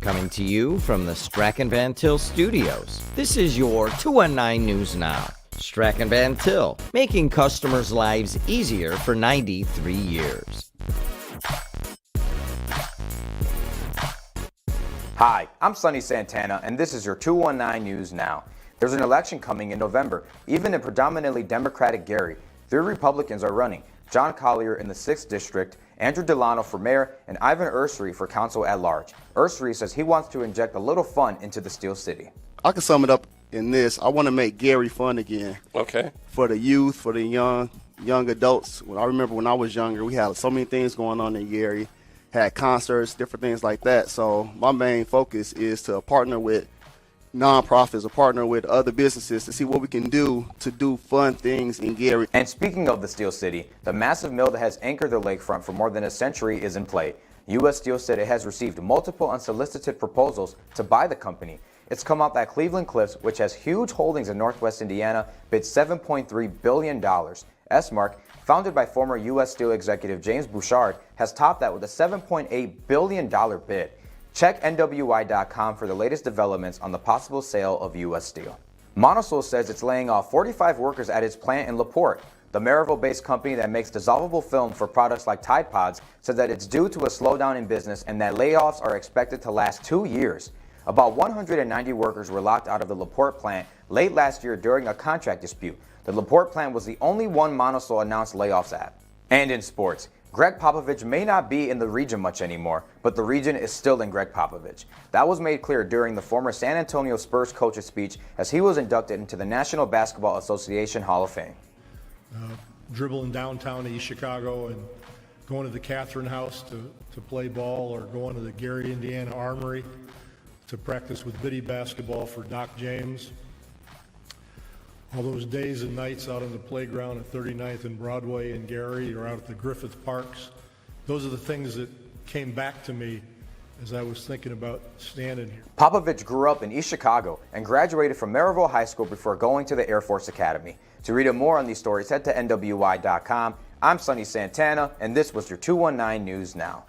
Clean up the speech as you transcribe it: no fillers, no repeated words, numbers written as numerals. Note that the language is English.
coming to you from the Strachan Van Til studios. This is your 219 News Now. Strachan Van Til, making customers' lives easier for 93 years. Hi, I'm Sonny Santana, and this is your 219 News Now. There's an election coming in November. Even in predominantly Democratic Gary, 3 Republicans are running. John Collier in the 6th District, Andrew Delano for mayor, and Ivan Ursary for council at large. Ursary says he wants to inject a little fun into the Steel City. I can sum it up in this. I want to make Gary fun again. Okay. For the youth, for the young adults. I remember when I was younger, we had so many things going on in Gary. Had concerts, different things like that. So my main focus is to partner with nonprofits or partner with other businesses to see what we can do to do fun things in Gary. And speaking of the Steel City, the massive mill that has anchored the lakefront for more than a century is in play. U.S. Steel said it has received multiple unsolicited proposals to buy the company. It's come out that Cleveland Cliffs, which has huge holdings in Northwest Indiana, bid $7.3 billion. S-Mark, founded by former U.S. Steel executive James Bouchard, has topped that with a $7.8 billion bid. Check NWI.com for the latest developments on the possible sale of U.S. Steel. Monosol says it's laying off 45 workers at its plant in LaPorte. The Maryville-based company that makes dissolvable film for products like Tide Pods said that it's due to a slowdown in business and that layoffs are expected to last 2 years. About 190 workers were locked out of the LaPorte plant late last year during a contract dispute. The LaPorte plant was the only one Monosol announced layoffs at. And in sports, Gregg Popovich may not be in the region much anymore, but the region is still in Gregg Popovich. That was made clear during the former San Antonio Spurs coach's speech as he was inducted into the National Basketball Association Hall of Fame. Dribbling downtown to East Chicago and going to the Catherine House to play ball, or going to the Gary, Indiana Armory to practice with Biddy basketball for Doc James. All those days and nights out on the playground at 39th and Broadway in Gary, or out at the Griffith Parks, those are the things that came back to me as I was thinking about standing here. Popovich grew up in East Chicago and graduated from Maryville High School before going to the Air Force Academy. To read more on these stories, head to NWI.com. I'm Sonny Santana, and this was your 219 News Now.